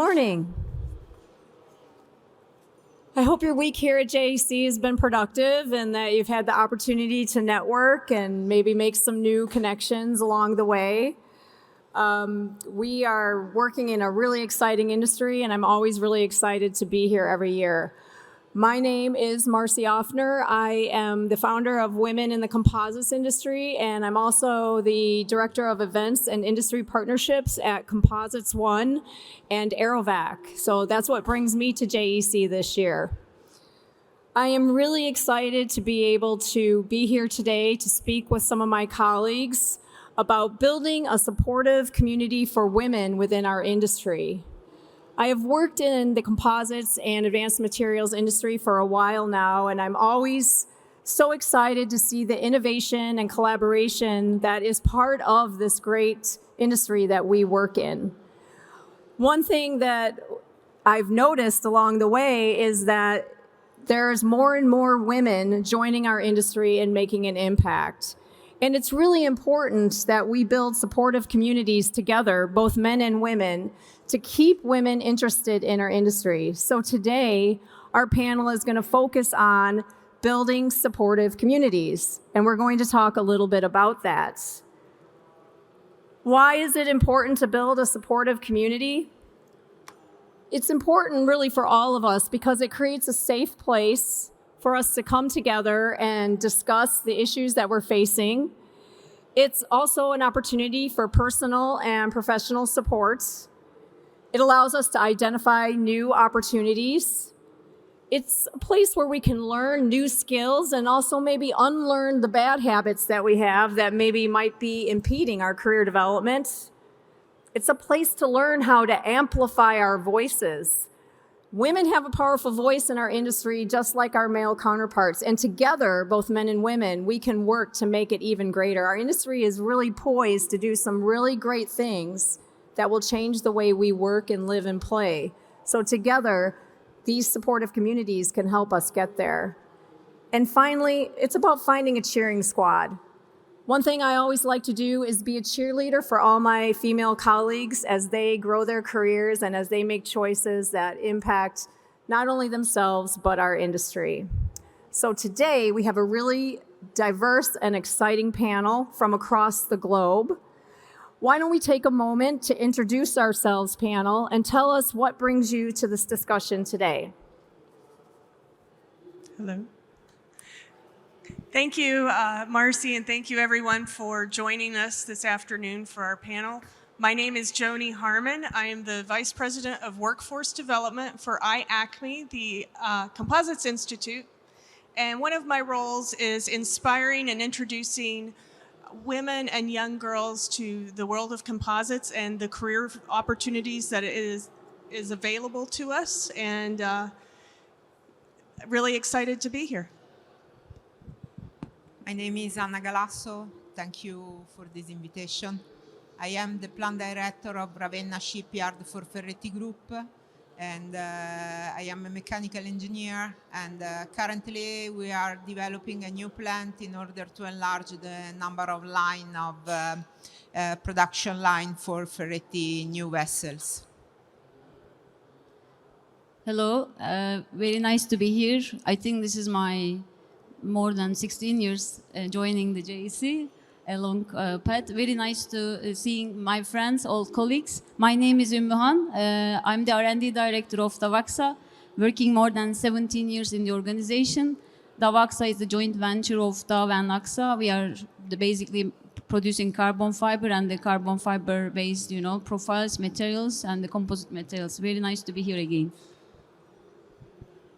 morning. I hope your week here at JEC has been productive and that you've had the opportunity to network and maybe make some new connections along the way. We are working in a really exciting industry, and I'm always really excited to be here every year. My name is Marcy Offner. I am the founder of Women in the Composites industry, and I'm also the Director of Events and Industry Partnerships at Composites One and Aerovac. So that's what brings me to JEC this year. I am really excited to be able to be here today to speak with some of my colleagues about building a supportive community for women within our industry. I have worked in the composites and advanced materials industry for a while now, and I'm always so excited to see the innovation and collaboration that is part of this great industry that we work in. One thing that I've noticed along the way is that there's more and more women joining our industry and making an impact. And it's really important that we build supportive communities together, both men and women, to keep women interested in our industry. So today, our panel is going to focus on building supportive communities, and we're going to talk a little bit about that. Why is it important to build a supportive community? It's important really for all of us because it creates a safe place for us to come together and discuss the issues that we're facing. It's also an opportunity for personal and professional support. It allows us to identify new opportunities. It's a place where we can learn new skills and also maybe unlearn the bad habits that we have that maybe might be impeding our career development. It's a place to learn how to amplify our voices. Women have a powerful voice in our industry just like our male counterparts, and together, both men and women, we can work to make it even greater. Our industry is really poised to do some really great things that will change the way we work and live and play. So together, these supportive communities can help us get there. And finally, it's about finding a cheering squad. One thing I always like to do is be a cheerleader for all my female colleagues as they grow their careers and as they make choices that impact not only themselves, but our industry. So today, we have a really diverse and exciting panel from across the globe. Why don't we take a moment to introduce ourselves, panel, and tell us what brings you to this discussion today. Hello. Thank you, Marcy, and thank you everyone for joining us this afternoon for our panel. My name is Joni Harmon. I am the Vice President of Workforce Development for IACME, the Composites Institute, and one of my roles is inspiring and introducing women and young girls to the world of composites and the career opportunities that is available to us, and really excited to be here. My name is Anna Galasso. Thank you for this invitation. I am the plant director of Ravenna Shipyard for Ferretti Group, and I am a mechanical engineer, and currently we are developing a new plant in order to enlarge the number of production line for Ferretti new vessels. Hello, very nice to be here. I think this is my more than 16 years joining the JEC along path. Very nice to seeing my friends, old colleagues. My name is Ümmühan. I'm the R&D director of Davaxa, working more than 17 years in the organization. Davaxa is the joint venture of Dav and AXA. We are basically producing carbon fiber and the carbon fiber based, profiles, materials, and the composite materials. Very nice to be here again.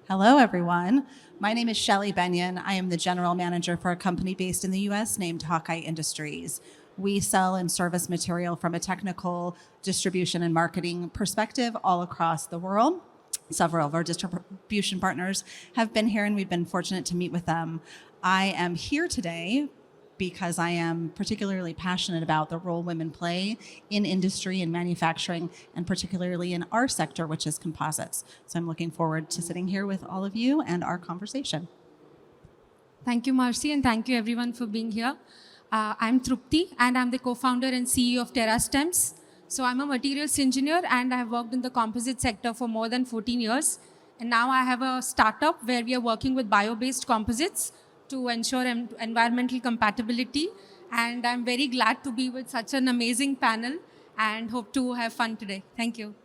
Hello, everyone. My name is Shelly Benyon. I am the general manager for a company based in the US named Hawkeye Industries. We sell and service material from a technical distribution and marketing perspective all across the world. Several of our distribution partners have been here, and we've been fortunate to meet with them. I am here today because I am particularly passionate about the role women play in industry and manufacturing, and particularly in our sector, which is composites. So I'm looking forward to sitting here with all of you and our conversation. Thank you, Marcy, and thank you everyone for being here. I'm Trupti, and I'm the co-founder and CEO of TerraStems. So I'm a materials engineer and I have worked in the composite sector for more than 14 years. And now I have a startup where we are working with bio-based composites to ensure environmental compatibility. And I'm very glad to be with such an amazing panel and hope to have fun today. Thank you.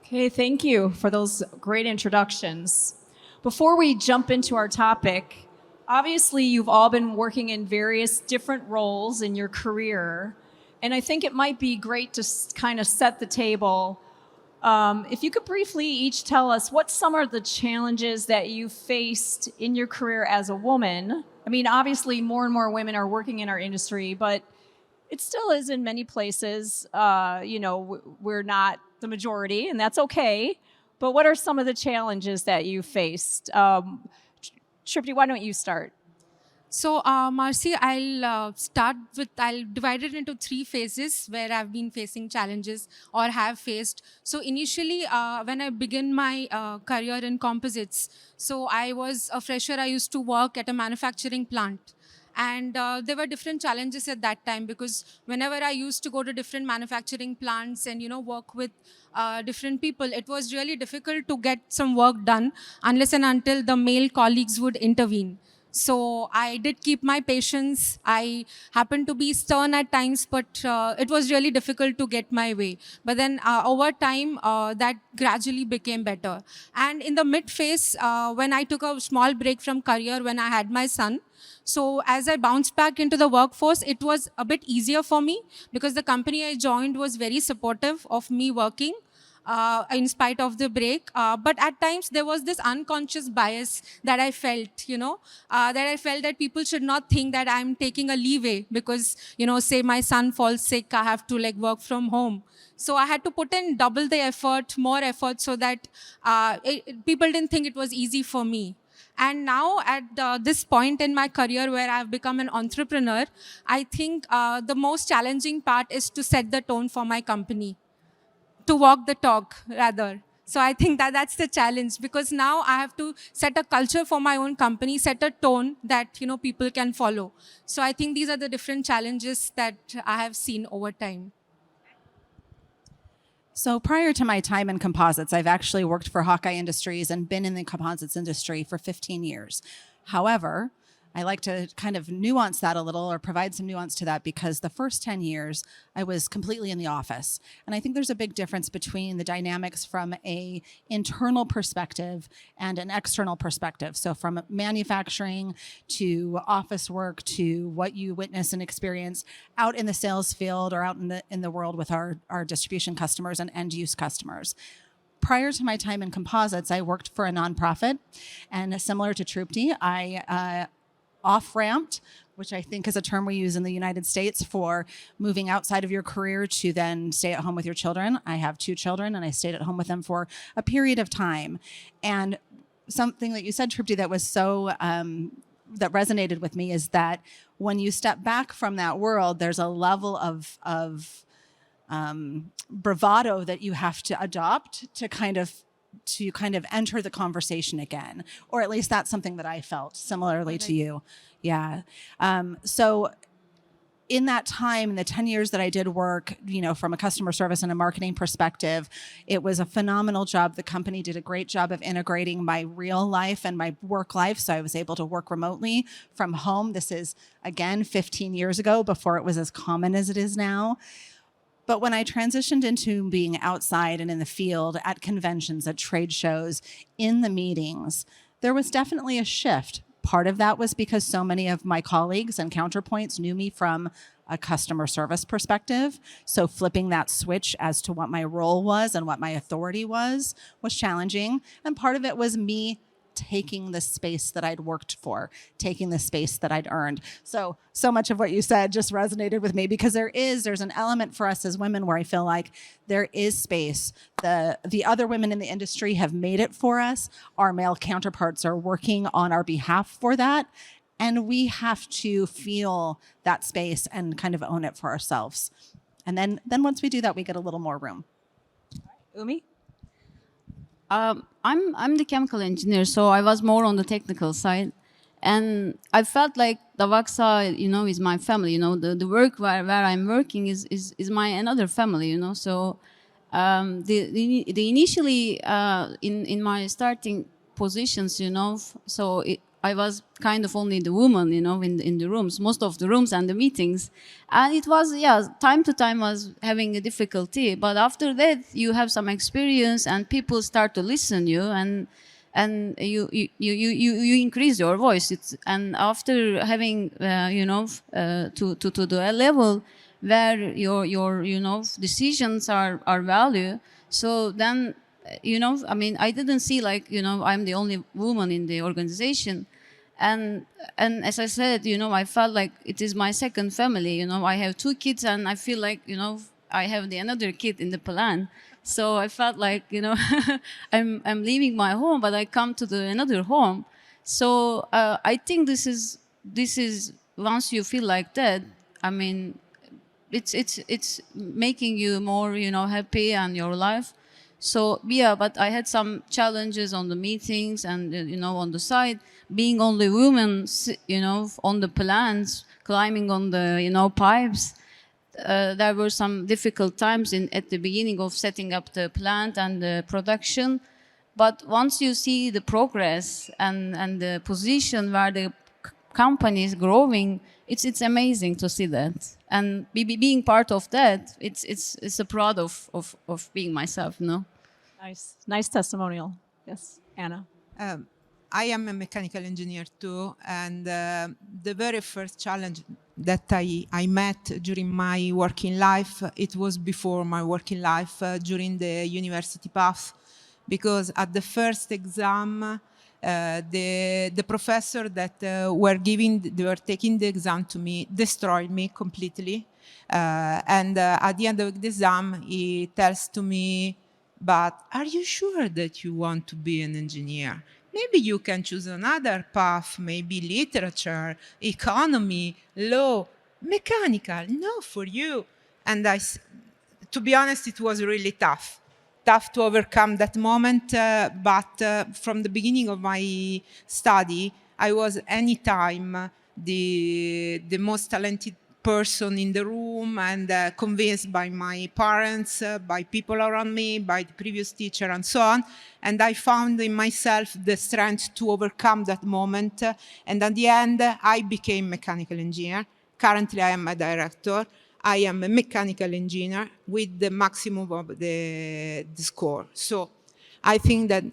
Okay, thank you for those great introductions. Before we jump into our topic, obviously you've all been working in various different roles in your career, and I think it might be great to kind of set the table. If you could briefly each tell us what some are the challenges that you faced in your career as a woman. I mean, obviously more and more women are working in our industry, but it still is in many places. We're not the majority, and that's okay. But what are some of the challenges that you faced? Tripti, why don't you start? So, Marcy, I'll divide it into 3 phases where I've been facing challenges or have faced. So initially, when I began my career in composites, so I was a fresher. I used to work at a manufacturing plant. And there were different challenges at that time because whenever I used to go to different manufacturing plants and, work with different people, it was really difficult to get some work done unless and until the male colleagues would intervene. So I did keep my patience. I happened to be stern at times, but it was really difficult to get my way. But then over time, that gradually became better. And in the mid phase, when I took a small break from career when I had my son, so as I bounced back into the workforce, it was a bit easier for me because the company I joined was very supportive of me working. In spite of the break. But at times there was this unconscious bias that I felt, that people should not think that I'm taking a leeway because, say my son falls sick, I have to work from home. So I had to put in double the effort, more effort so that people didn't think it was easy for me. And now at this point in my career where I've become an entrepreneur, I think the most challenging part is to set the tone for my company. To walk the talk, rather. So I think that's the challenge because now I have to set a culture for my own company, set a tone that people can follow. So I think these are the different challenges that I have seen over time. So prior to my time in composites, I've actually worked for Hawkeye Industries and been in the composites industry for 15 years. However, I like to kind of nuance that a little or provide some nuance to that because the first 10 years I was completely in the office. And I think there's a big difference between the dynamics from an internal perspective and an external perspective. So from manufacturing to office work to what you witness and experience out in the sales field or out in the world with our distribution customers and end use customers. Prior to my time in composites, I worked for a nonprofit, and similar to Trupti, I off-ramped, which I think is a term we use in the United States for moving outside of your career to then stay at home with your children. I have 2 children, and I stayed at home with them for a period of time. And something that you said, Trupti, that was so that resonated with me is that when you step back from that world, there's a level of bravado that you have to adopt to kind of enter the conversation again, or at least that's something that I felt similarly to you. Yeah. So in that time, in the 10 years that I did work, from a customer service and a marketing perspective, it was a phenomenal job. The company did a great job of integrating my real life and my work life. So I was able to work remotely from home. This is, again, 15 years ago, before it was as common as it is now. But when I transitioned into being outside and in the field, at conventions, at trade shows, in the meetings, there was definitely a shift. Part of that was because so many of my colleagues and counterpoints knew me from a customer service perspective. So flipping that switch as to what my role was and what my authority was challenging. And part of it was me taking the space that I'd worked for, taking the space that I'd earned. So much of what you said just resonated with me because there's an element for us as women where I feel like there is space. The other women in the industry have made it for us. Our male counterparts are working on our behalf for that. And we have to feel that space and kind of own it for ourselves. And then once we do that, we get a little more room. Umi? I'm the chemical engineer, so I was more on the technical side. And I felt like Davaxa, is my family. The work where I'm working is my another family. So the initially in my starting positions, I was kind of only the woman, in the rooms, most of the rooms and the meetings, and it was, time to time was having a difficulty. But after that, you have some experience, and people start to listen you, and you increase your voice. And after having to the level where your decisions are value. So then I didn't see like I'm the only woman in the organization, and as I said, I felt like it is my second family. I have 2 kids, and I feel like I have the another kid in the plan. So I felt like I'm leaving my home, but I come to the another home. So I think this is once you feel like that, I mean, it's making you more happy and your life. So yeah, but I had some challenges on the meetings and on the side, being only women, on the plants, climbing on the pipes. There were some difficult times at the beginning of setting up the plant and the production. But once you see the progress and the position where the company is growing, it's amazing to see that. And being part of that, it's a proud of being myself, Nice testimonial. Yes, Anna. I am a mechanical engineer too, and the very first challenge that I met during my working life, it was before my working life, during the university path, because at the first exam, the professor that they were taking the exam to me destroyed me completely. And at the end of the exam, he tells to me, "But are you sure that you want to be an engineer? Maybe you can choose another path, maybe literature, economy, law, mechanical, no for you." And to be honest, it was really tough to overcome that moment. But from the beginning of my study, I was anytime the most talented person in the room, and convinced by my parents, by people around me, by the previous teacher, and so on. And I found in myself the strength to overcome that moment. And at the end, I became mechanical engineer. Currently, I am a director. I am a mechanical engineer with the maximum of the score. So I think that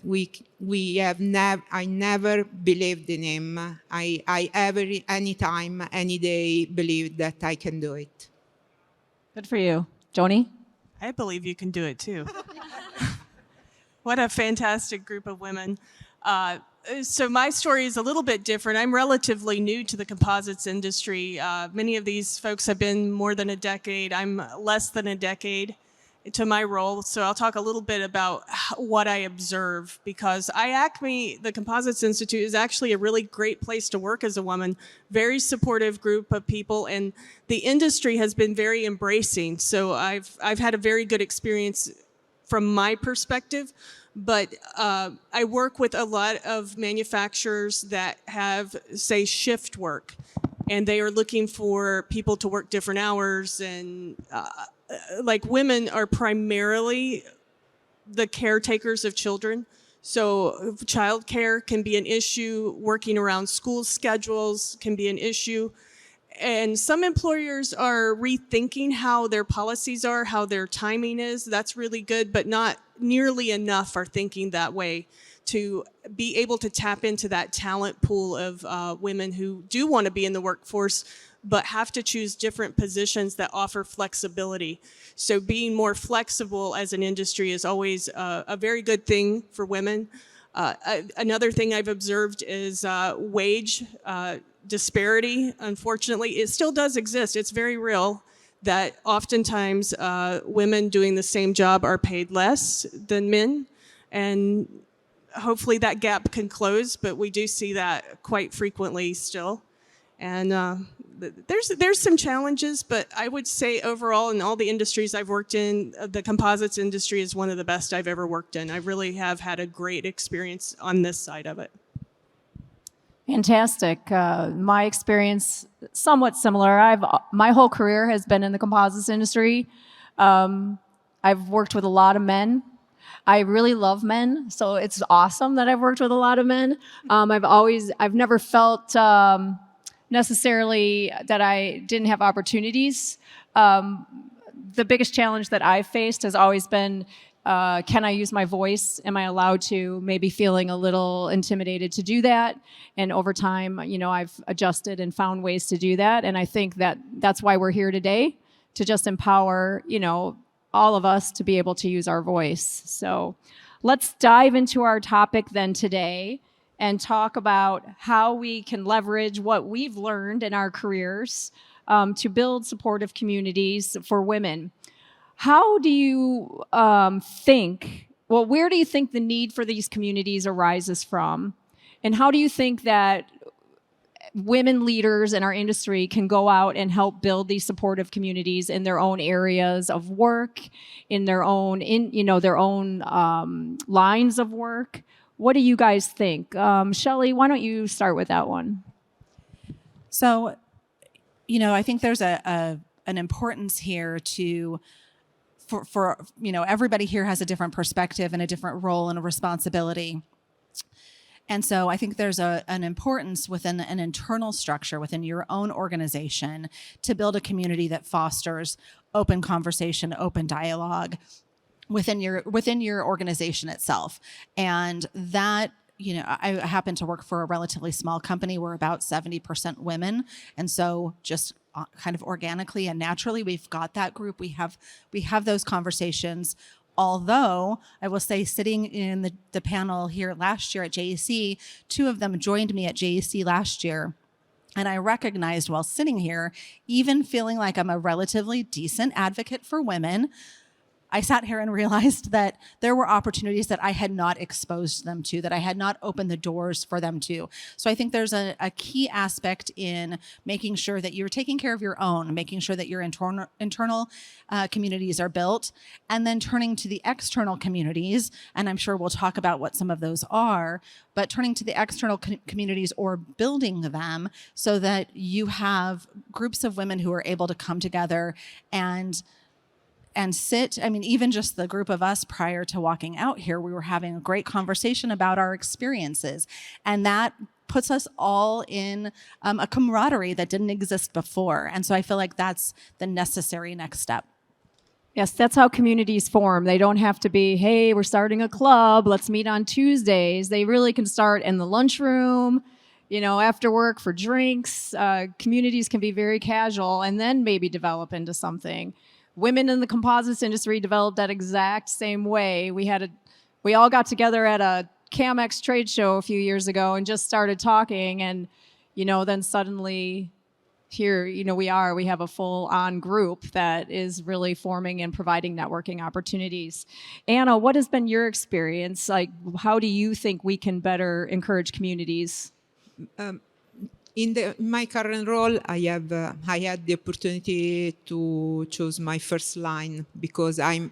I never believed in him. I ever, anytime, any day, believed that I can do it. Good for you. Joni? I believe you can do it too. What a fantastic group of women. So my story is a little bit different. I'm relatively new to the composites industry. Many of these folks have been more than a decade. I'm less than a decade to my role. So I'll talk a little bit about what I observe, because IACME, the Composites Institute, is actually a really great place to work as a woman. Very supportive group of people, and the industry has been very embracing. So I've had a very good experience from my perspective. But I work with a lot of manufacturers that have, say, shift work, and they are looking for people to work different hours. And like, women are primarily the caretakers of children. So childcare can be an issue. Working around school schedules can be an issue. And some employers are rethinking how their policies are, how their timing is. That's really good, but not nearly enough are thinking that way to be able to tap into that talent pool of women who do want to be in the workforce, but have to choose different positions that offer flexibility. So being more flexible as an industry is always a very good thing for women. Another thing I've observed is wage disparity. Unfortunately, it still does exist. It's very real that oftentimes women doing the same job are paid less than men. And hopefully that gap can close, but we do see that quite frequently still. And there's some challenges, but I would say overall in all the industries I've worked in, the composites industry is one of the best I've ever worked in. I really have had a great experience on this side of it. Fantastic. My experience somewhat similar. My whole career has been in the composites industry. I've worked with a lot of men. I really love men, so it's awesome that I've worked with a lot of men. I've never felt necessarily that I didn't have opportunities. The biggest challenge that I've faced has always been, can I use my voice? Am I allowed to? Maybe feeling a little intimidated to do that. And over time, I've adjusted and found ways to do that. And I think that that's why we're here today, to just empower, all of us to be able to use our voice. So let's dive into our topic then today and talk about how we can leverage what we've learned in our careers to build supportive communities for women. How do you where do you think the need for these communities arises from? And how do you think that women leaders in our industry can go out and help build these supportive communities in their own areas of work, in their own lines of work? What do you guys think? Shelley, why don't you start with that one? So, I think there's an importance here for everybody here has a different perspective and a different role and a responsibility. And so I think there's an importance within an internal structure within your own organization to build a community that fosters open conversation, open dialogue within your organization itself. And that, I happen to work for a relatively small company. We're about 70% women. And so just kind of organically and naturally, we've got that group. We have those conversations. Although I will say, sitting in the panel here last year at JEC, 2 of them joined me at JEC last year. And I recognized while sitting here, even feeling like I'm a relatively decent advocate for women, I sat here and realized that there were opportunities that I had not exposed them to, that I had not opened the doors for them to. So I think there's a key aspect in making sure that you're taking care of your own, making sure that your internal communities are built, and then turning to the external communities. And I'm sure we'll talk about what some of those are, but turning to the external communities or building them so that you have groups of women who are able to come together and sit. I mean, even just the group of us prior to walking out here, we were having a great conversation about our experiences. And that puts us all in a camaraderie that didn't exist before. And so I feel like that's the necessary next step. Yes, that's how communities form. They don't have to be, hey, we're starting a club, let's meet on Tuesdays. They really can start in the lunchroom, after work for drinks. Communities can be very casual and then maybe develop into something. Women in the composites industry developed that exact same way. We all got together at a CAMX trade show a few years ago and just started talking, and then suddenly here we have a full-on group that is really forming and providing networking opportunities. Anna, what has been your experience? Like, how do you think we can better encourage communities? In my current role, I had the opportunity to choose my first line because I'm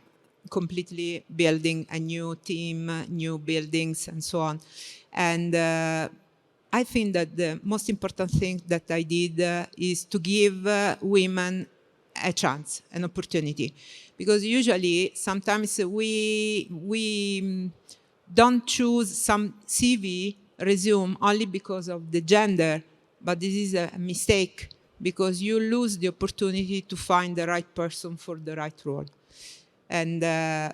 completely building a new team, new buildings, and so on. And I think that the most important thing that I did is to give women a chance, an opportunity. Because usually, sometimes we don't choose some CV resume only because of the gender. But this is a mistake because you lose the opportunity to find the right person for the right role. And I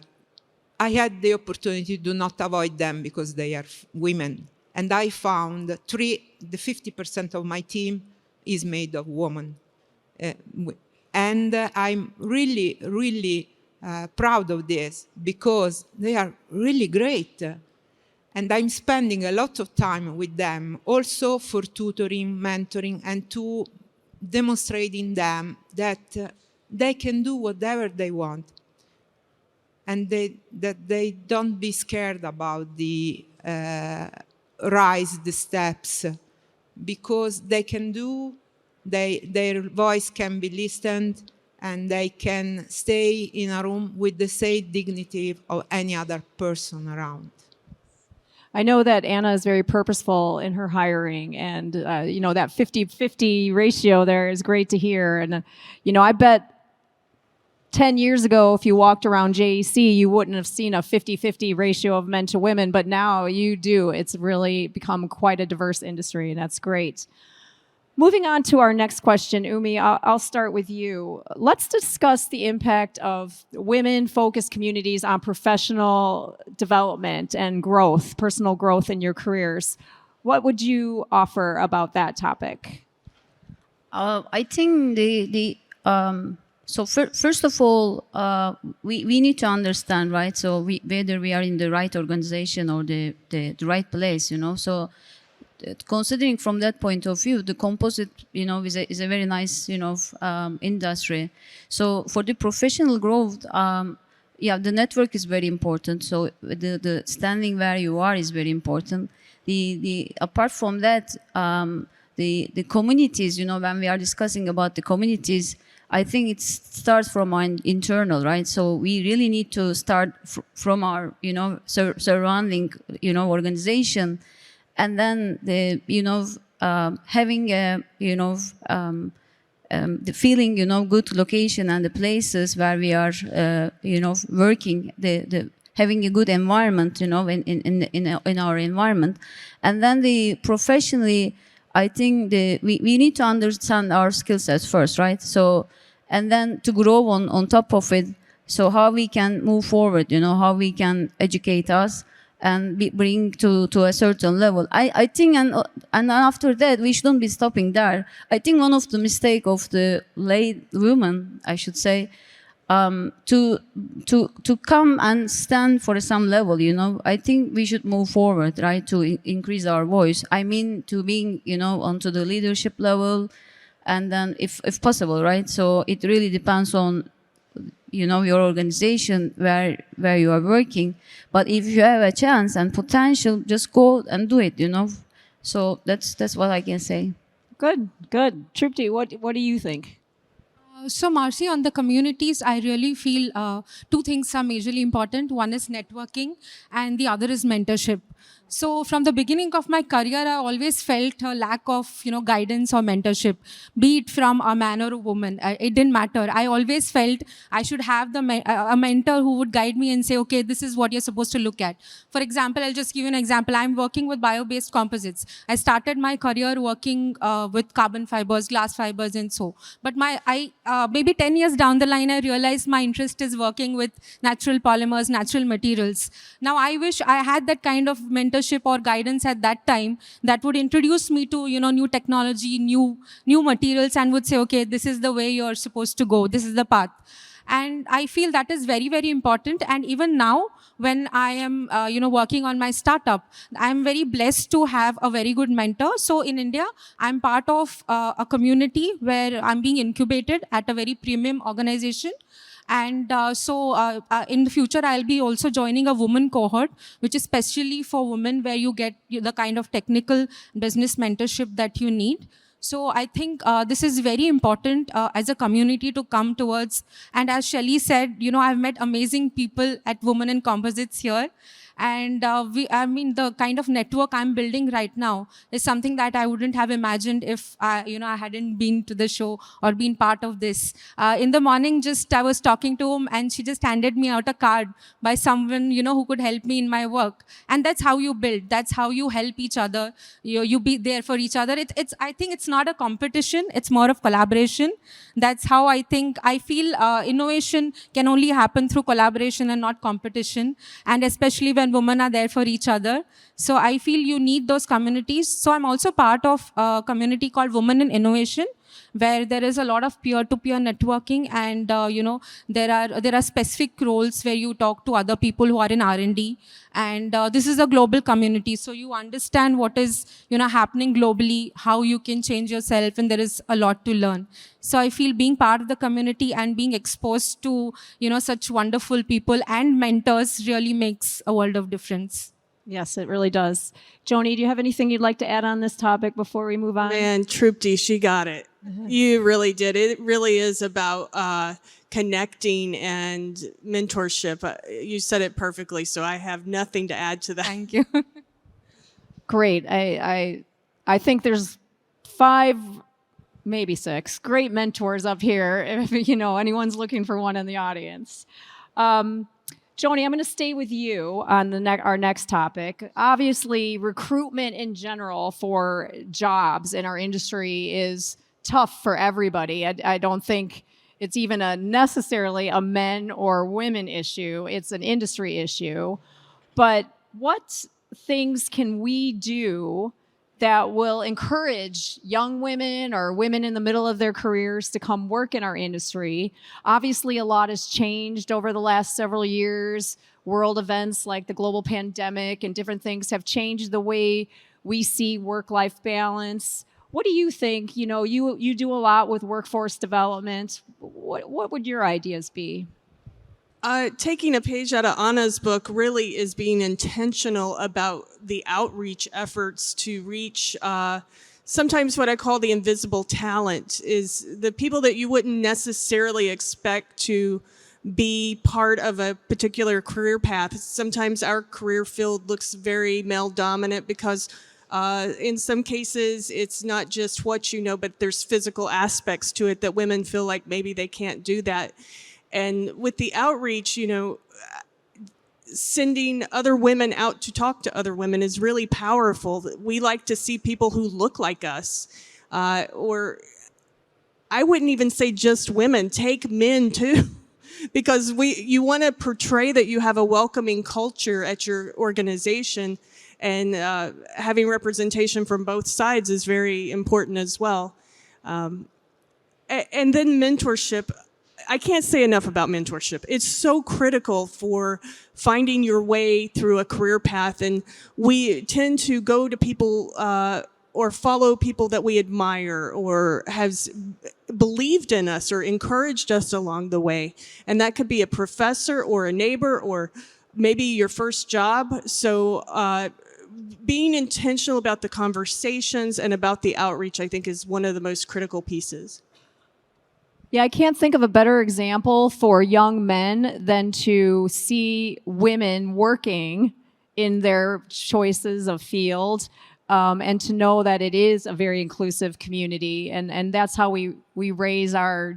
had the opportunity to not avoid them because they are women. And I found the 50% of my team is made of women. And I'm really, really proud of this because they are really great. And I'm spending a lot of time with them also for tutoring, mentoring, and to demonstrating them that they can do whatever they want. And that they don't be scared about the the steps, because they can do, their voice can be listened, and they can stay in a room with the same dignity of any other person around. I know that Anna is very purposeful in her hiring, and that 50-50 ratio there is great to hear. And I bet 10 years ago, if you walked around JEC, you wouldn't have seen a 50-50 ratio of men to women, but now you do. It's really become quite a diverse industry, and that's great. Moving on to our next question, Umi, I'll start with you. Let's discuss the impact of women-focused communities on professional development and growth, personal growth in your careers. What would you offer about that topic? I think first of all, we need to understand, right? So whether we are in the right organization or the right place, So considering from that point of view, the composite, is a very nice, industry. So for the professional growth, the network is very important. So the standing where you are is very important. Apart from that, the communities, when we are discussing about the communities, I think it starts from our internal, right? So we really need to start from our, surrounding, organization. And then having a the feeling good location and the places where we are working, the having a good environment in our environment, and then professionally, I think we need to understand our skill sets first, right? So and then to grow on top of it. So how we can move forward, how we can educate us and bring to a certain level. I think, and after that, we shouldn't be stopping there. I think one of the mistake of the late women, I should say, to come and stand for some level, I think we should move forward, right, to increase our voice. I mean, to being, onto the leadership level, and then if possible, right? So it really depends on your organization where you are working. But if you have a chance and potential, just go and do it, So that's what I can say. Good. Trupti, what do you think? So Marcy, on the communities, I really feel two things are majorly important. One is networking and the other is mentorship. So from the beginning of my career, I always felt a lack of, guidance or mentorship, be it from a man or a woman. It didn't matter. I always felt I should have a mentor who would guide me and say, okay, this is what you're supposed to look at. For example, I'll just give you an example. I'm working with bio-based composites. I started my career working with carbon fibers, glass fibers, and so. But maybe 10 years down the line, I realized my interest is working with natural polymers, natural materials. Now, I wish I had that kind of mentorship or guidance at that time that would introduce me to, new technology, new materials, and would say, okay, this is the way you're supposed to go. This is the path. And I feel that is very, very important. And even now, when I am, working on my startup, I'm very blessed to have a very good mentor. So in India, I'm part of a community where I'm being incubated at a very premium organization. And in the future, I'll be also joining a woman cohort, which is specially for women, where you get the kind of technical business mentorship that you need. So I think this is very important as a community to come towards. And as Shelly said, I've met amazing people at Women in Composites here. And the kind of network I'm building right now is something that I wouldn't have imagined if I hadn't been to the show or been part of this. In the morning, I was talking to him, and she just handed me out a card by someone, who could help me in my work. And that's how you build. That's how you help each other. You be there for each other. I think it's not a competition. It's more of collaboration. That's how I feel innovation can only happen through collaboration and not competition. And especially when women are there for each other. So I feel you need those communities. So I'm also part of a community called Women in Innovation, where there is a lot of peer-to-peer networking, and there are specific roles where you talk to other people who are in R&D, and this is a global community, so you understand what is happening globally, how you can change yourself, and there is a lot to learn. So I feel being part of the community and being exposed to such wonderful people and mentors really makes a world of difference. Yes, it really does. Joni, do you have anything you'd like to add on this topic before we move on? Man, Trupti, she got it. You really did. It really is about connecting and mentorship. You said it perfectly, so I have nothing to add to that. Thank you. Great. I think there's 5, maybe 6 great mentors up here. If anyone's looking for one in the audience. Joni, I'm going to stay with you on our next topic. Obviously, recruitment in general for jobs in our industry is tough for everybody. I don't think it's even necessarily a men or women issue. It's an industry issue. But what things can we do that will encourage young women or women in the middle of their careers to come work in our industry? Obviously, a lot has changed over the last several years. World events like the global pandemic and different things have changed the way we see work-life balance. What do you think? You do a lot with workforce development. What would your ideas be? Taking a page out of Anna's book really is being intentional about the outreach efforts to reach sometimes what I call the invisible talent, is the people that you wouldn't necessarily expect to be part of a particular career path. Sometimes our career field looks very male dominant because in some cases it's not just what you know, but there's physical aspects to it that women feel like maybe they can't do that. And with the outreach, sending other women out to talk to other women is really powerful. We like to see people who look like us, or I wouldn't even say just women, take men too, because you want to portray that you have a welcoming culture at your organization, and having representation from both sides is very important as well. And then mentorship. I can't say enough about mentorship. It's so critical for finding your way through a career path. And we tend to go to people or follow people that we admire or has believed in us or encouraged us along the way. And that could be a professor or a neighbor or maybe your first job. So being intentional about the conversations and about the outreach, I think, is one of the most critical pieces. Yeah, I can't think of a better example for young men than to see women working in their choices of field, and to know that it is a very inclusive community, and that's how we raise our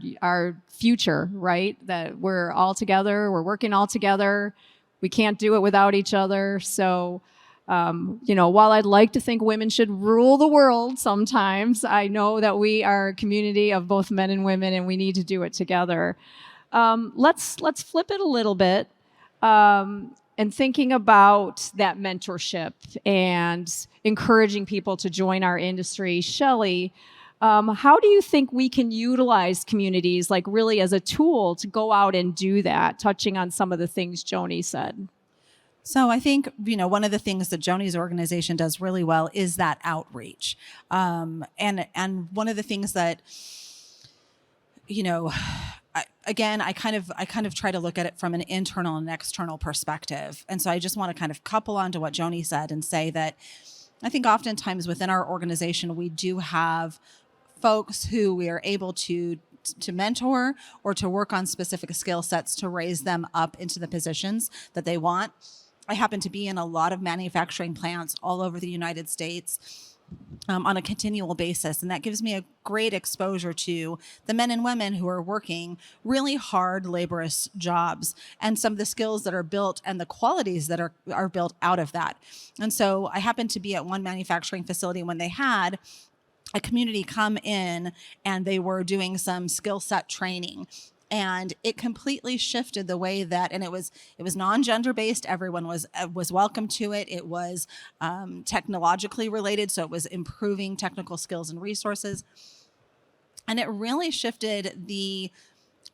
future, right? That we're all together, we're working all together. We can't do it without each other. So while I'd like to think women should rule the world sometimes, I know that we are a community of both men and women, and we need to do it together. Let's flip it a little bit, and thinking about that mentorship and encouraging people to join our industry. Shelley, how do you think we can utilize communities like really as a tool to go out and do that, touching on some of the things Joni said? So I think, one of the things that Joni's organization does really well is that outreach. And one of the things that, I kind of try to look at it from an internal and external perspective. And so I just want to kind of couple onto what Joni said and say that I think oftentimes within our organization, we do have folks who we are able to mentor or to work on specific skill sets to raise them up into the positions that they want. I happen to be in a lot of manufacturing plants all over the United States on a continual basis. And that gives me a great exposure to the men and women who are working really hard, laborious jobs and some of the skills that are built and the qualities that are built out of that. And so I happened to be at one manufacturing facility when they had a community come in and they were doing some skill set training. And it completely shifted the way that, and it was non-gender based. Everyone was welcome to it. It was technologically related, so it was improving technical skills and resources. And it really shifted the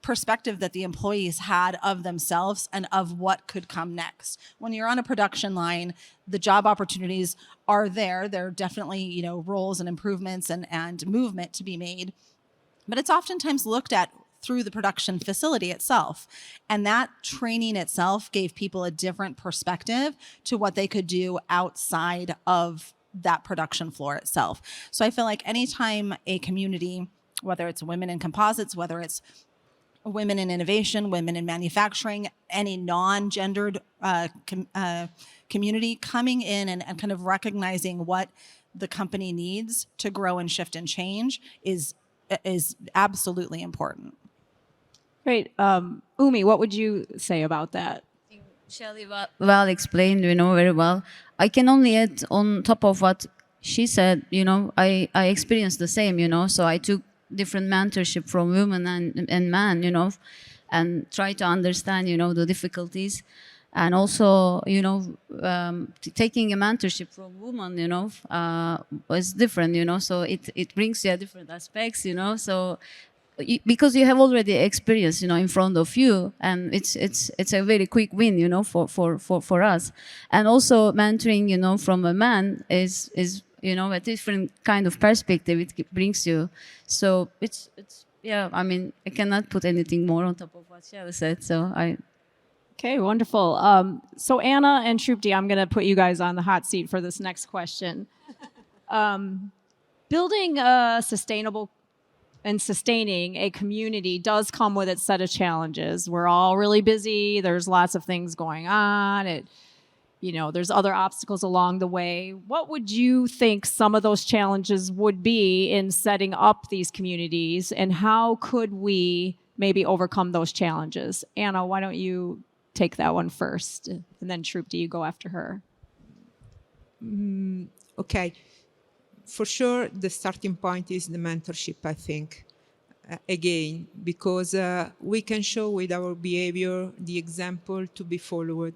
perspective that the employees had of themselves and of what could come next. When you're on a production line, the job opportunities are there. There are definitely, roles and improvements and movement to be made. But it's oftentimes looked at through the production facility itself. And that training itself gave people a different perspective to what they could do outside of that production floor itself. So I feel like anytime a community, whether it's women in composites, whether it's women in innovation, women in manufacturing, any non-gendered community coming in and kind of recognizing what the company needs to grow and shift and change is absolutely important. Great. Umi, what would you say about that? Shelley well explained, very well. I can only add on top of what she said, I experienced the same, so I took different mentorship from women and men, and try to understand, the difficulties. And also, taking a mentorship from women, was different, so it brings you different aspects, so because you have already experience, in front of you, and it's a very quick win, for us. And also mentoring, from a man is a different kind of perspective it brings you. So it's yeah. I mean, I cannot put anything more on top of what Shelley said. So Okay, wonderful. So Anna and Shrupti, I'm going to put you guys on the hot seat for this next question. Building a sustainable and sustaining a community does come with its set of challenges. We're all really busy. There's lots of things going on. There's other obstacles along the way. What would you think some of those challenges would be in setting up these communities, and how could we maybe overcome those challenges? Anna, why don't you take that one first, and then Shrupti, you go after her. Okay. For sure, the starting point is the mentorship, I think, again, because we can show with our behavior the example to be followed.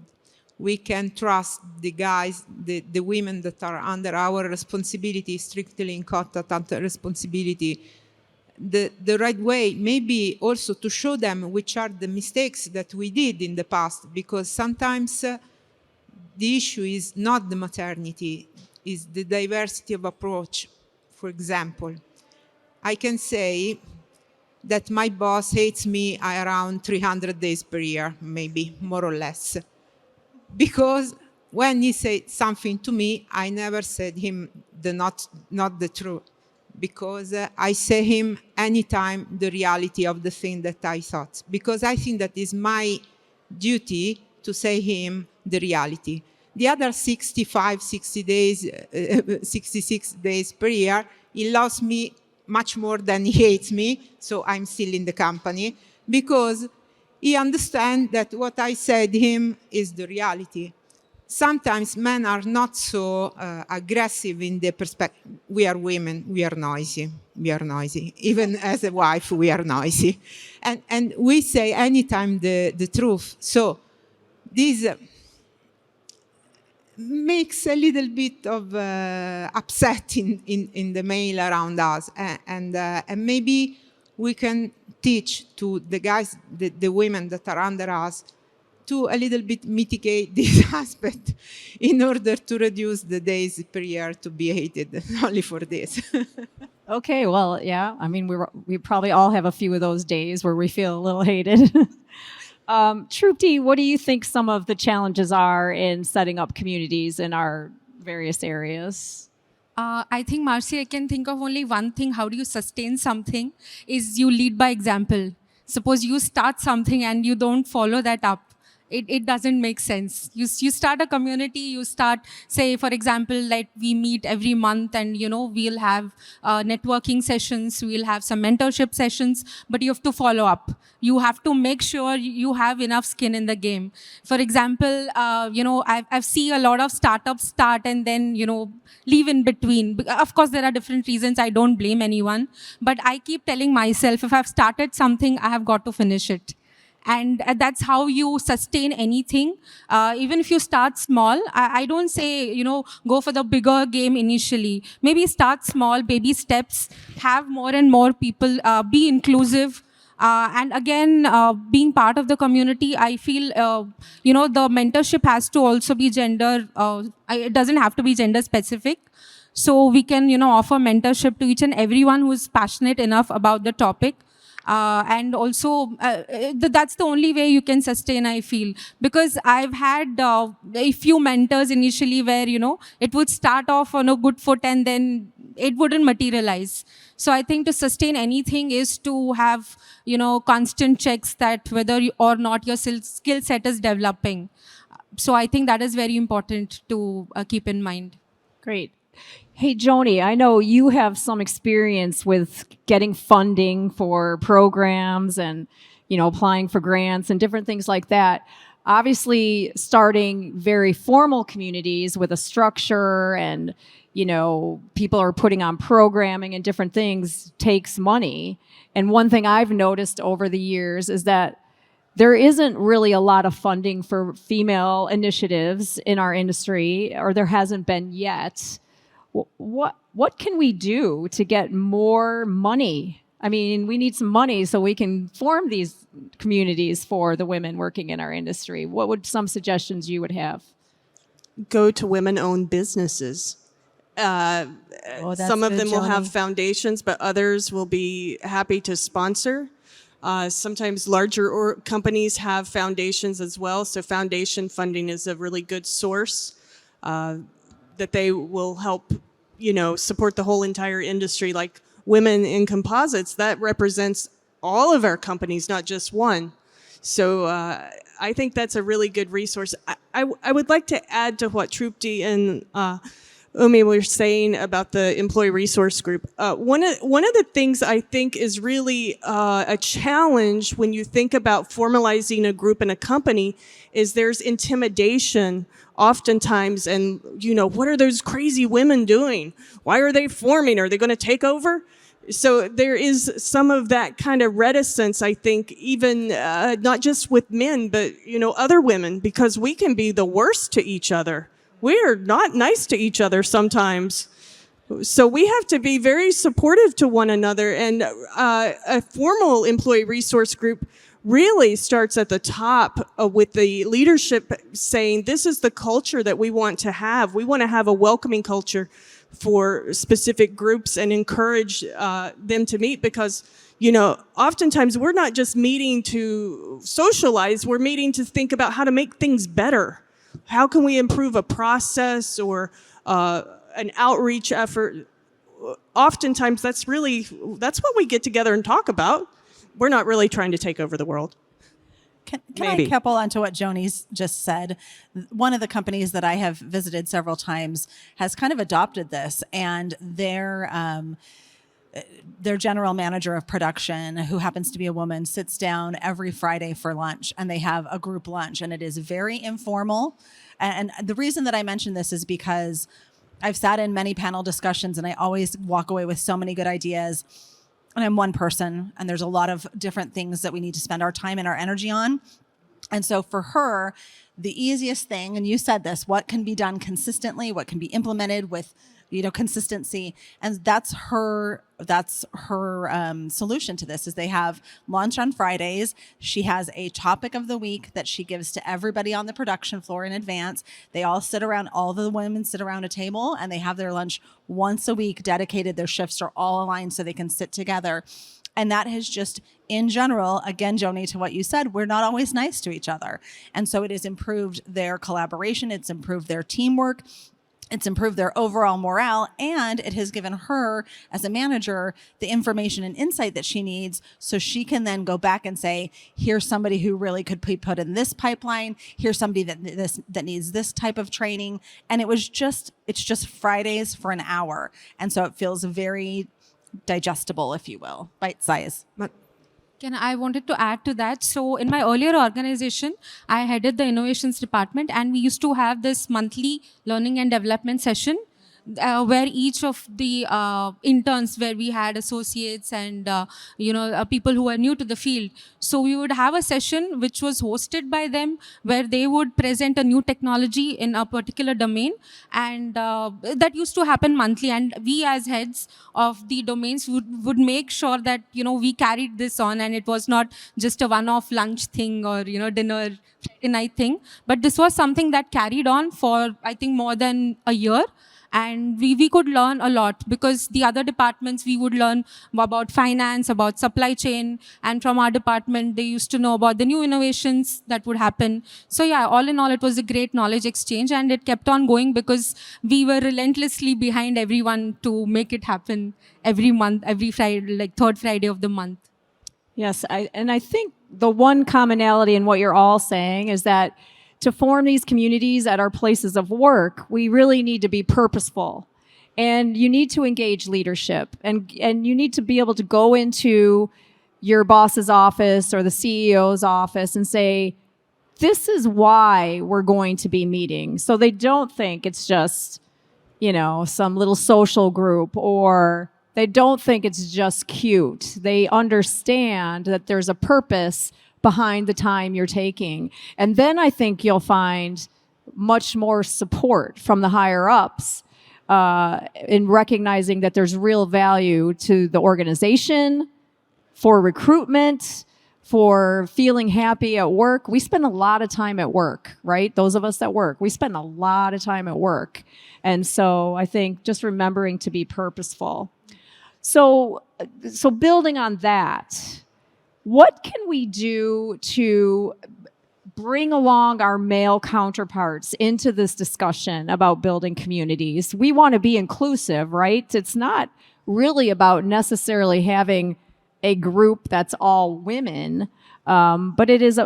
We can trust the guys, the women that are under our responsibility, strictly in contact under responsibility, the right way, maybe also to show them which are the mistakes that we did in the past, because sometimes the issue is not the maternity, is the diversity of approach. For example, I can say that my boss hates me around 300 days per year, maybe more or less, because when he said something to me, I never said him not the truth, because I say him anytime the reality of the thing that I thought, because I think that is my duty to say him the reality. The other 65, 60 days, 66 days per year, he loves me much more than he hates me, so I'm still in the company, because he understands that what I said him is the reality. Sometimes men are not so aggressive in the perspective. We are women, we are noisy. Even as a wife, we are noisy. And we say anytime the truth. So this makes a little bit of upset in the male around us. And maybe we can teach to the guys, the women that are under us, to a little bit mitigate this aspect in order to reduce the days per year to be hated only for this. Okay, well, yeah. I mean, we probably all have a few of those days where we feel a little hated. Shrupti, what do you think some of the challenges are in setting up communities in our various areas? I think, Marcy, I can think of only one thing. How do you sustain something is you lead by example. Suppose you start something and you don't follow that up. It doesn't make sense. You start a community, you start, say, for example, like we meet every month and, we'll have networking sessions, we'll have some mentorship sessions, but you have to follow up. You have to make sure you have enough skin in the game. For example, I've seen a lot of startups start and then, leave in between. Of course, there are different reasons. I don't blame anyone. But I keep telling myself, if I've started something, I have got to finish it. And that's how you sustain anything. Even if you start small, I don't say, go for the bigger game initially. Maybe start small, baby steps, have more and more people, be inclusive. And again, being part of the community, I feel, the mentorship has to also be gender, it doesn't have to be gender specific. So we can, offer mentorship to each and everyone who is passionate enough about the topic. And also, that's the only way you can sustain, I feel. Because I've had a few mentors initially where, it would start off on a good foot and then it wouldn't materialize. So I think to sustain anything is to have, constant checks that whether or not your skill set is developing. So I think that is very important to keep in mind. Great. Hey, Joni, I know you have some experience with getting funding for programs and, applying for grants and different things like that. Obviously, starting very formal communities with a structure and, people are putting on programming and different things takes money. And one thing I've noticed over the years is that there isn't really a lot of funding for female initiatives in our industry, or there hasn't been yet. What can we do to get more money? I mean, we need some money so we can form these communities for the women working in our industry. What would some suggestions you would have? Go to women-owned businesses. Some of them will have foundations, but others will be happy to sponsor. Sometimes larger companies have foundations as well, so foundation funding is a really good source that they will help, support the whole entire industry. Like Women in Composites, that represents all of our companies, not just one. So I think that's a really good resource. I would like to add to what Trupti and Umi were saying about the employee resource group. One of the things I think is really a challenge when you think about formalizing a group in a company is there's intimidation oftentimes, and what are those crazy women doing? Why are they forming? Are they going to take over? So there is some of that kind of reticence, I think, even not just with men, but other women, because we can be the worst to each other. We're not nice to each other sometimes. So we have to be very supportive to one another. And a formal employee resource group really starts at the top with the leadership saying, this is the culture that we want to have. We want to have a welcoming culture for specific groups and encourage them to meet, because oftentimes we're not just meeting to socialize, we're meeting to think about how to make things better. How can we improve a process or an outreach effort? Oftentimes that's what we get together and talk about. We're not really trying to take over the world. Can I couple onto what Joni's just said? One of the companies that I have visited several times has kind of adopted this, and their general manager of production, who happens to be a woman, sits down every Friday for lunch, and they have a group lunch, and it is very informal. And the reason that I mention this is because I've sat in many panel discussions, and I always walk away with so many good ideas. And I'm one person, and there's a lot of different things that we need to spend our time and our energy on. And so for her, the easiest thing, and you said this, what can be done consistently, what can be implemented with consistency, and that's her solution to this. Is they have lunch on Fridays. She has a topic of the week that she gives to everybody on the production floor in advance. They all all the women sit around a table, and they have their lunch once a week dedicated. Their shifts are all aligned so they can sit together. And that has just, in general, again, Joni, to what you said, we're not always nice to each other. And so it has improved their collaboration. It's improved their teamwork. It's improved their overall morale, and it has given her, as a manager, the information and insight that she needs, so she can then go back and say, here's somebody who really could be put in this pipeline. Here's somebody that needs this type of training. And it's just Fridays for an hour. And so it feels very digestible, if you will, bite size. I wanted to add to that. So in my earlier organization, I headed the innovations department, and we used to have this monthly learning and development session where each of the interns, where we had associates and people who were new to the field. So we would have a session which was hosted by them, where they would present a new technology in a particular domain, and that used to happen monthly. And we, as heads of the domains, would make sure that we carried this on, and it was not just a one-off lunch thing or dinner Friday night thing, but this was something that carried on for, I think, more than a year. And we could learn a lot, because the other departments, we would learn about finance, about supply chain, and from our department, they used to know about the new innovations that would happen. So yeah, all in all, it was a great knowledge exchange, and it kept on going because we were relentlessly behind everyone to make it happen every month, every Friday, like third Friday of the month. Yes, I think the one commonality in what you're all saying is that to form these communities at our places of work, we really need to be purposeful. And you need to engage leadership. And you need to be able to go into your boss's office or the CEO's office and say, this is why we're going to be meeting. So they don't think it's just, some little social group, or they don't think it's just cute. They understand that there's a purpose behind the time you're taking. And then I think you'll find much more support from the higher ups in recognizing that there's real value to the organization, for recruitment, for feeling happy at work. We spend a lot of time at work, right? Those of us that work, we spend a lot of time at work. And so I think just remembering to be purposeful. So building on that, what can we do to bring along our male counterparts into this discussion about building communities? We want to be inclusive, right? It's not really about necessarily having a group that's all women, but it is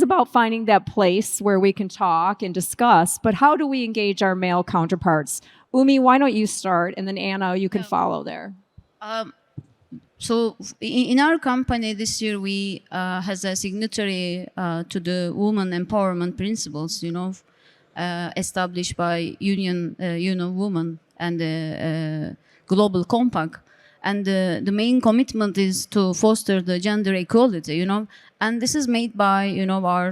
about finding that place where we can talk and discuss. But how do we engage our male counterparts? Umi, why don't you start, and then Anna, you can follow there. So in our company this year, we has a signatory to the Women Empowerment Principles, established by Union Women and the Global Compact. And the main commitment is to foster the gender equality, and this is made by, our,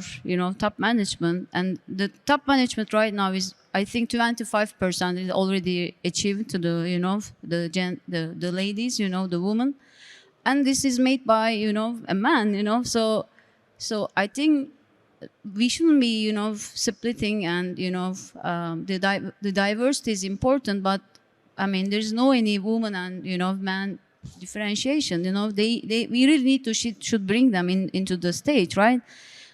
top management. And the top management right now is, I think, 25% is already achieved to the, the ladies, the women. And this is made by, a man, so I think we shouldn't be, splitting, and, the diversity is important, but I mean, there's no any woman and, man differentiation, we really need to should bring them into the stage, right?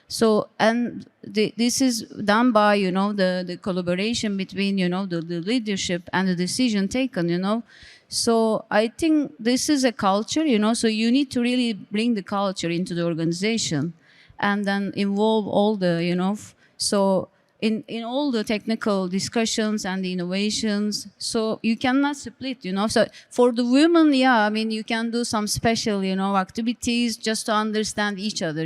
So, and this is done by, the collaboration between, the leadership and the decision taken, So I think this is a culture, so you need to really bring the culture into the organization and then involve all the, so in all the technical discussions and the innovations, so you cannot split, So for the women, yeah, I mean, you can do some special, activities just to understand each other,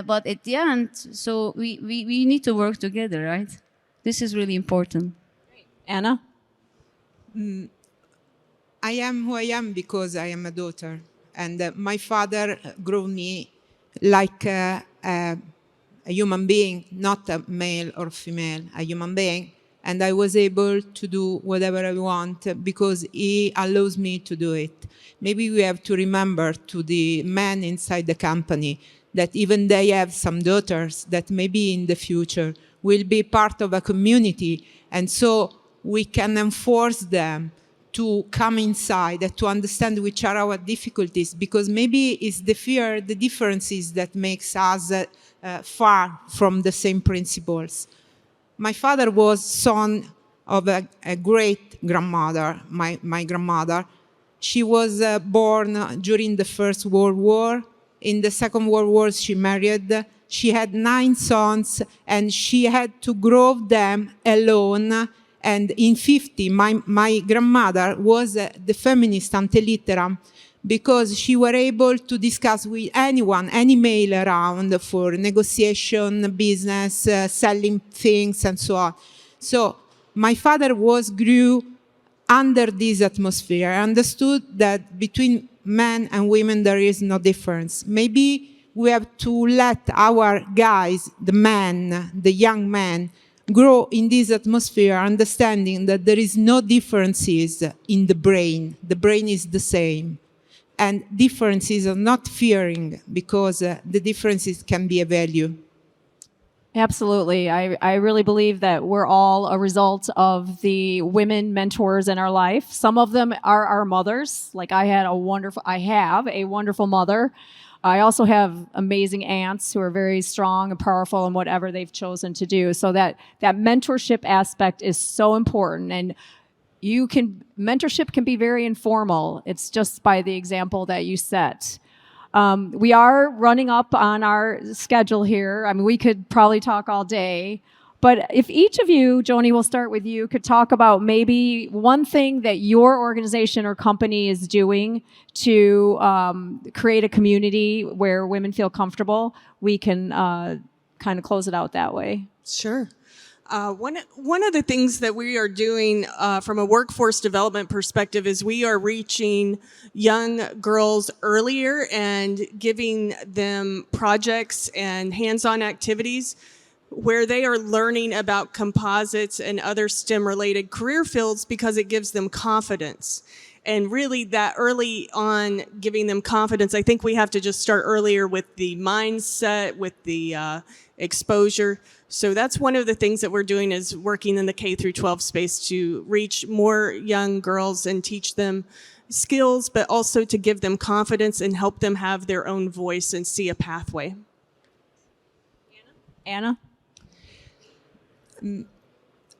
but at the end, so we need to work together, right? This is really important. Anna? I am who I am because I am a daughter. And my father grew me like a human being, not a male or female, a human being. And I was able to do whatever I want because he allows me to do it. Maybe we have to remember to the men inside the company that even they have some daughters that maybe in the future will be part of a community. And so we can enforce them to come inside, to understand which are our difficulties, because maybe it's the fear, the differences that makes us far from the same principles. My father was son of a great grandmother, my grandmother. She was born during the First World War. In the Second World War, she married. She had 9 sons, and she had to grow them alone. And in 50, my grandmother was the feminist ante litteram, because she were able to discuss with anyone, any male around for negotiation, business, selling things, and so on. So my father grew under this atmosphere. I understood that between men and women there is no difference. Maybe we have to let our guys, the men, the young men, grow in this atmosphere, understanding that there is no differences in the brain. The brain is the same. And differences are not fearing, because the differences can be a value. Absolutely. I really believe that we're all a result of the women mentors in our life. Some of them are our mothers. Like I have a wonderful mother. I also have amazing aunts who are very strong and powerful in whatever they've chosen to do. So that mentorship aspect is so important. And mentorship can be very informal. It's just by the example that you set. We are running up on our schedule here. I mean, we could probably talk all day. But if each of you, Joni, we'll start with you, could talk about maybe one thing that your organization or company is doing to create a community where women feel comfortable, we can kind of close it out that way. Sure. One of the things that we are doing from a workforce development perspective is we are reaching young girls earlier and giving them projects and hands-on activities where they are learning about composites and other STEM-related career fields because it gives them confidence. And really that early on giving them confidence, I think we have to just start earlier with the mindset, with the exposure. So that's one of the things that we're doing is working in the K through 12 space to reach more young girls and teach them skills, but also to give them confidence and help them have their own voice and see a pathway. Anna?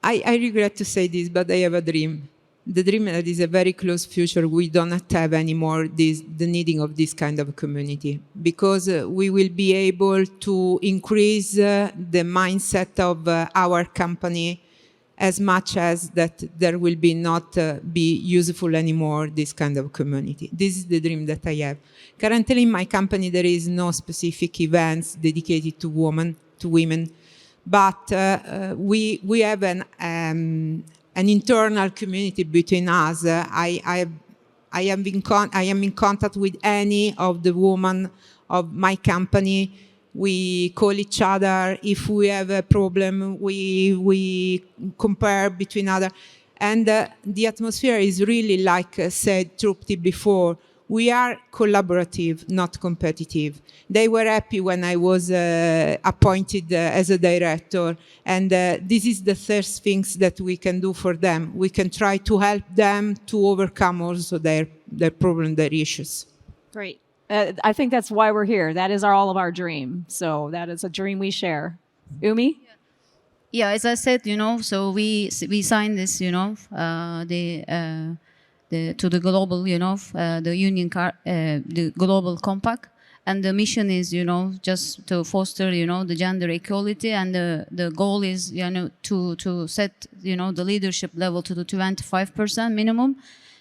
I regret to say this, but I have a dream. The dream that is a very close future. We do not have anymore the needing of this kind of community because we will be able to increase the mindset of our company as much as that there will be not be useful anymore this kind of community. This is the dream that I have. Currently in my company there is no specific events dedicated to women, but we have an internal community between us. I am in contact with any of the women of my company. We call each other if we have a problem. We compare between other, and the atmosphere is really like said Trupti before. We are collaborative, not competitive. They were happy when I was appointed as a director, and this is the first things that we can do for them. We can try to help them to overcome also their problem, their issues. Great. I think that's why we're here. That is all of our dream. So that is a dream we share. Umi? Yeah, as I said, so we signed this, to the global, the global compact, and the mission is, just to foster, the gender equality, and the goal is, to set, the leadership level to the 25% minimum,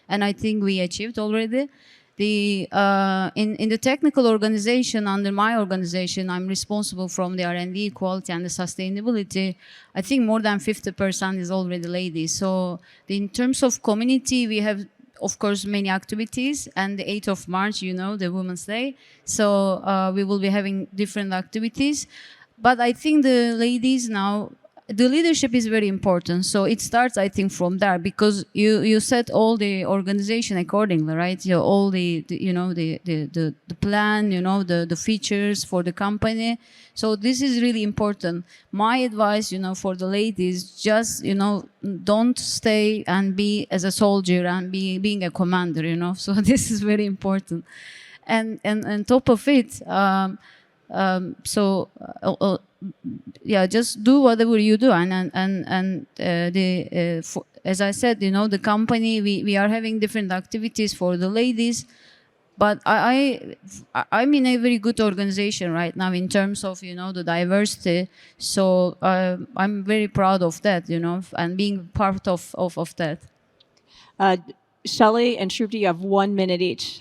and I think we achieved already. In the technical organization, under my organization, I'm responsible from the R&D, quality, and the sustainability. I think more than 50% is already ladies. So in terms of community, we have, of course, many activities, and the 8th of March, the Women's Day. So we will be having different activities. But I think the ladies now, the leadership is very important. So it starts, I think, from there, because you set all the organization accordingly, right? All the plan, the features for the company. So this is really important. My advice, for the ladies, just, don't stay and be as a soldier and being a commander, So this is very important. And on top of it, just do whatever you do, as I said, the company, we are having different activities for the ladies, but I'm in a very good organization right now in terms of the diversity. So I'm very proud of that, and being part of that. Shelley and Trupti, you have 1 minute each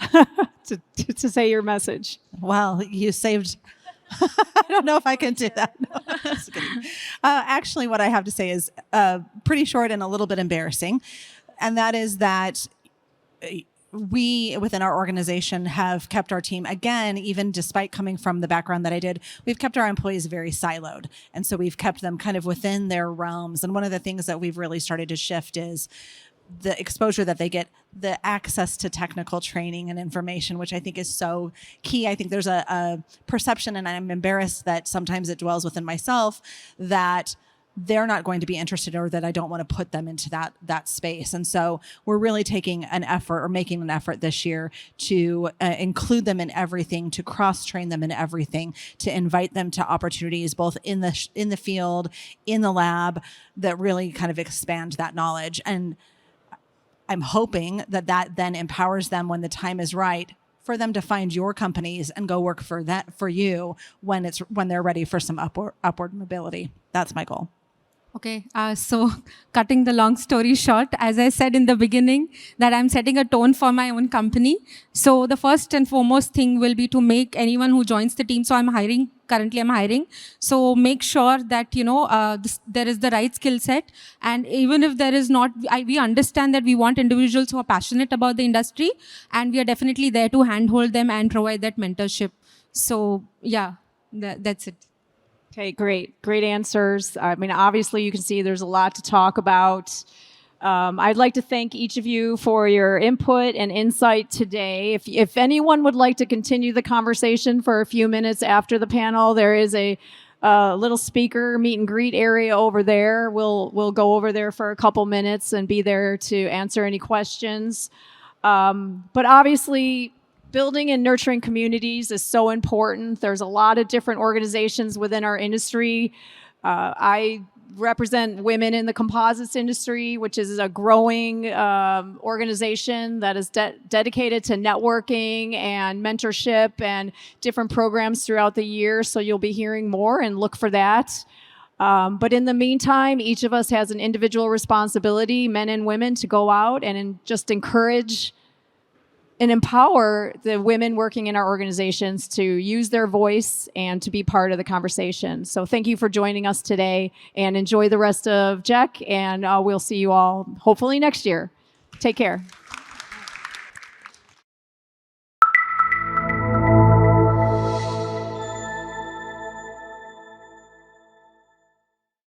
to say your message. Well, you saved. I don't know if I can do that. No, just kidding. Actually, what I have to say is pretty short and a little bit embarrassing. And that is that we, within our organization, have kept our team, again, even despite coming from the background that I did, we've kept our employees very siloed. And so we've kept them kind of within their realms. And one of the things that we've really started to shift is the exposure that they get, the access to technical training and information, which I think is so key. I think there's a perception, and I'm embarrassed that sometimes it dwells within myself, that they're not going to be interested, or that I don't want to put them into that space. And so we're really taking an effort, or making an effort this year, to include them in everything, to cross-train them in everything, to invite them to opportunities both in the field, in the lab, that really kind of expand that knowledge. And I'm hoping that then empowers them when the time is right for them to find your companies and go work for you when they're ready for some upward mobility. That's my goal. Okay, so cutting the long story short, as I said in the beginning, that I'm setting a tone for my own company. So the first and foremost thing will be to make anyone who joins the team. So currently I'm hiring. So make sure that, there is the right skill set. And even if there is not, we understand that we want individuals who are passionate about the industry, and we are definitely there to handhold them and provide that mentorship. So yeah, that's it. Okay, great. Great answers. I mean, obviously, you can see there's a lot to talk about. I'd like to thank each of you for your input and insight today. If anyone would like to continue the conversation for a few minutes after the panel, there is a little speaker meet and greet area over there. We'll go over there for a couple minutes and be there to answer any questions. But obviously, building and nurturing communities is so important. There's a lot of different organizations within our industry. I represent women in the composites industry, which is a growing organization that is dedicated to networking and mentorship and different programs throughout the year. So you'll be hearing more, and look for that. But in the meantime, each of us has an individual responsibility, men and women, to go out and just encourage and empower the women working in our organizations to use their voice and to be part of the conversation. So thank you for joining us today, and enjoy the rest of JEC, and we'll see you all hopefully next year. Take care.